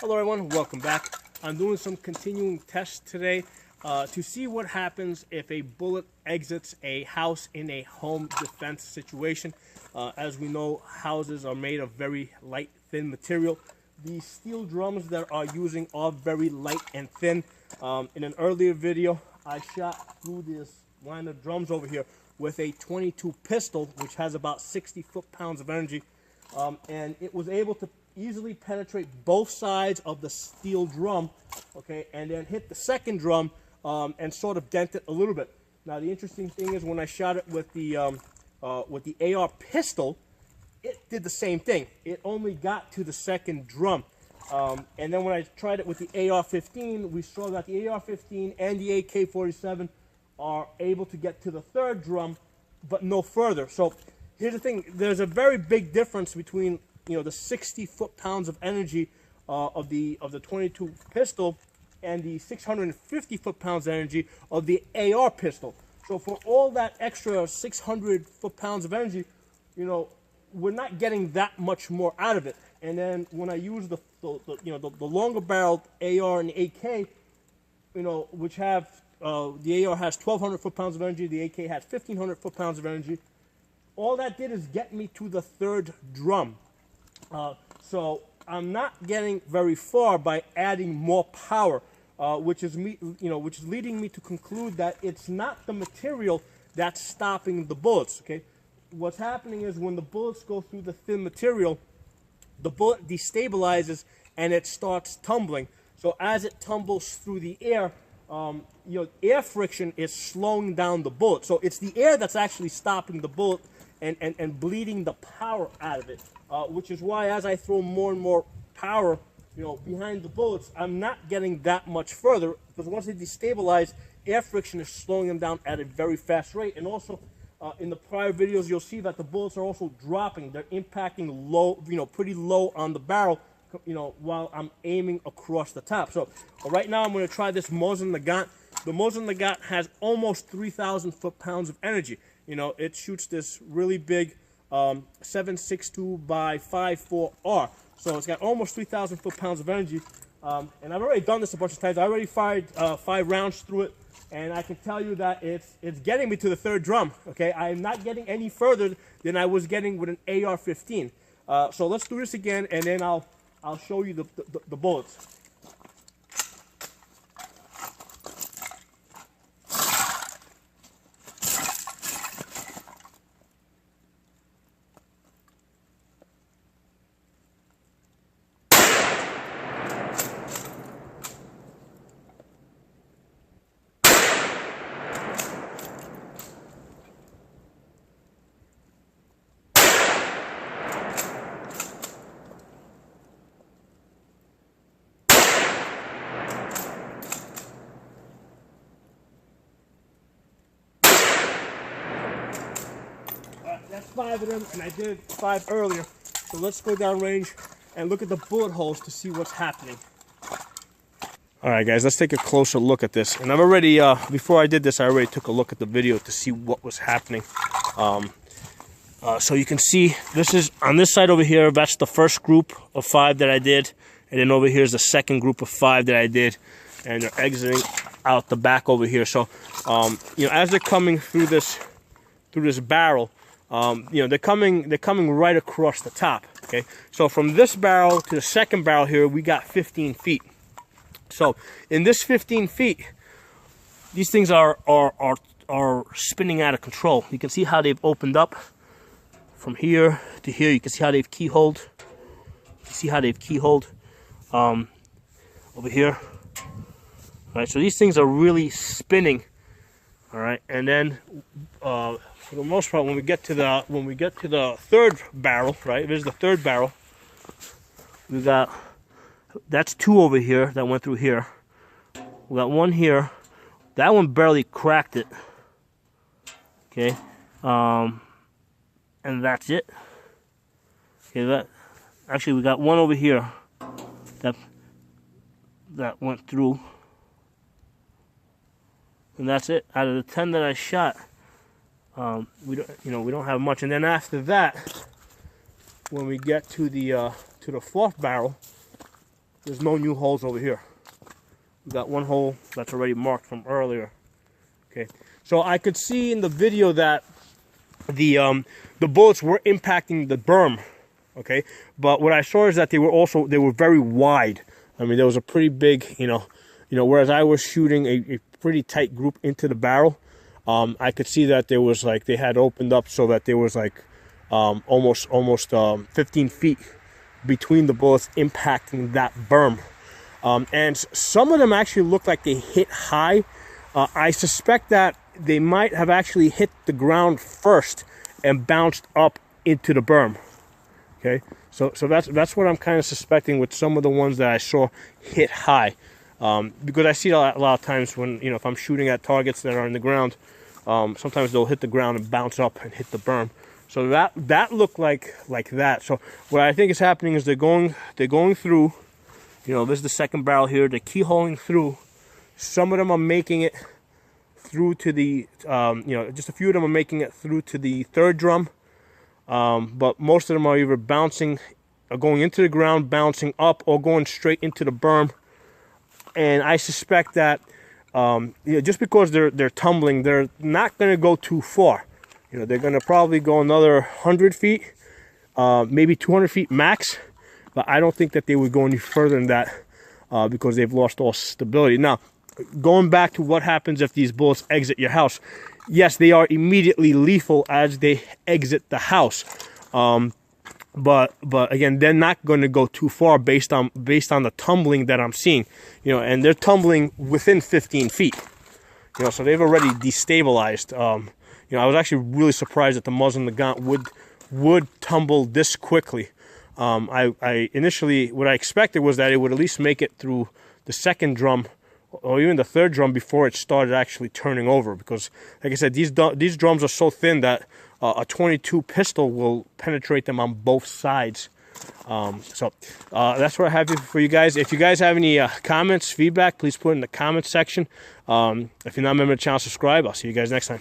Hello everyone, welcome back. I'm doing some continuing tests today to see what happens if a bullet exits a house in a home defense situation. As we know, houses are made of very light, thin material. The steel drums that are using are very light and thin. In an earlier video, I shot through this line of drums over here with a 22 pistol, which has about 60 foot-pounds of energy, and it was able to easily penetrate both sides of the steel drum, okay, and then hit the second drum and sort of dent it a little bit. Now the interesting thing is when I shot it with the AR pistol, it did the same thing. It only got to the second drum. And then when I tried it with the AR-15, we saw that the AR-15 and the AK-47 are able to get to the third drum, but no further. So here's the thing: there's a very big difference between the 60 foot-pounds of energy of the 22 pistol and the 650 foot-pounds energy of the AR pistol. So for all that extra 600 foot-pounds of energy, we're not getting that much more out of it. And then when I use the longer barreled AR and AK, which have the AR has 1,200 foot-pounds of energy, the AK has 1,500 foot-pounds of energy. All that did is get me to the third drum. So I'm not getting very far by adding more power, which is leading me to conclude that it's not the material that's stopping the bullets. Okay, what's happening is when the bullets go through the thin material, the bullet destabilizes and it starts tumbling. So as it tumbles through the air, air friction is slowing down the bullet. So it's the air that's actually stopping the bullet and bleeding the power out of it. Which is why as I throw more and more power, behind the bullets, I'm not getting that much further, because once they destabilize, air friction is slowing them down at a very fast rate. And also, in the prior videos, you'll see that the bullets are also dropping. They're impacting low, pretty low on the barrel, while I'm aiming across the top. So right now I'm going to try this Mosin Nagant. The Mosin Nagant has almost 3,000 foot-pounds of energy. It shoots this really big 7.62 by 5.4R. So it's got almost 3,000 foot-pounds of energy. And I've already done this a bunch of times. I already fired 5 rounds through it, and I can tell you that it's getting me to the third drum. Okay, I'm not getting any further than I was getting with an AR-15. So let's do this again, and then I'll show you the bullets. That's 5 of them, and I did 5 earlier. So let's go down range and look at the bullet holes to see what's happening. All right, guys, let's take a closer look at this. And I've already, before I did this, I already took a look at the video to see what was happening. So you can see, this is, on this side over here, that's the first group of 5 that I did. And then over here is the second group of 5 that I did. And they're exiting out the back over here. So, as they're coming through this barrel, they're coming right across the top. Okay, so from this barrel to the second barrel here, we got 15 feet. So in this 15 feet, these things are spinning out of control. You can see how they've opened up from here to here. You can see how they've keyholed. You see how they've keyholed over here. All right, so these things are really spinning. All right, and then for the most part, when we get to the third barrel, right? There's the third barrel. We got, that's 2 over here that went through here. We got 1 here. That one barely cracked it. Okay, and that's it. Okay, actually we got 1 over here that went through. And that's it. Out of the 10 that I shot, we don't have much. And then after that, when we get to the fourth barrel, there's no new holes over here. We got one hole that's already marked from earlier. Okay, so I could see in the video that the bullets were impacting the berm. Okay, but what I saw is that they were very wide. I mean, there was a pretty big, whereas I was shooting a pretty tight group into the barrel. I could see that there was like, they had opened up so that there was like almost 15 feet between the bullets impacting that berm. And some of them actually looked like they hit high. I suspect that they might have actually hit the ground first and bounced up into the berm. Okay, so that's what I'm kind of suspecting with some of the ones that I saw hit high. Because I see a lot of times when, if I'm shooting at targets that are on the ground, sometimes they'll hit the ground and bounce up and hit the berm. So that looked like that. So what I think is happening is they're going through. This is the second barrel here. They're keyholing through. Some of them are making it through to the, just a few of them are making it through to the third drum. But most of them are either bouncing, or going into the ground, bouncing up, or going straight into the berm. And I suspect that, just because they're tumbling, they're not going to go too far. They're going to probably go another 100 feet, maybe 200 feet max. But I don't think that they would go any further than that because they've lost all stability. Now, going back to what happens if these bullets exit your house. Yes, they are immediately lethal as they exit the house. But again, they're not going to go too far based on the tumbling that I'm seeing. And they're tumbling within 15 feet. So they've already destabilized. I was actually really surprised that the Mosin Nagant would tumble this quickly. I initially, what I expected was that it would at least make it through the second drum or even the third drum before it started actually turning over, because like I said, these drums are so thin that a 22 pistol will penetrate them on both sides. So that's what I have for you guys. If you guys have any comments, feedback, please put it in the comments section. If you're not a member of the channel, subscribe. I'll see you guys next time.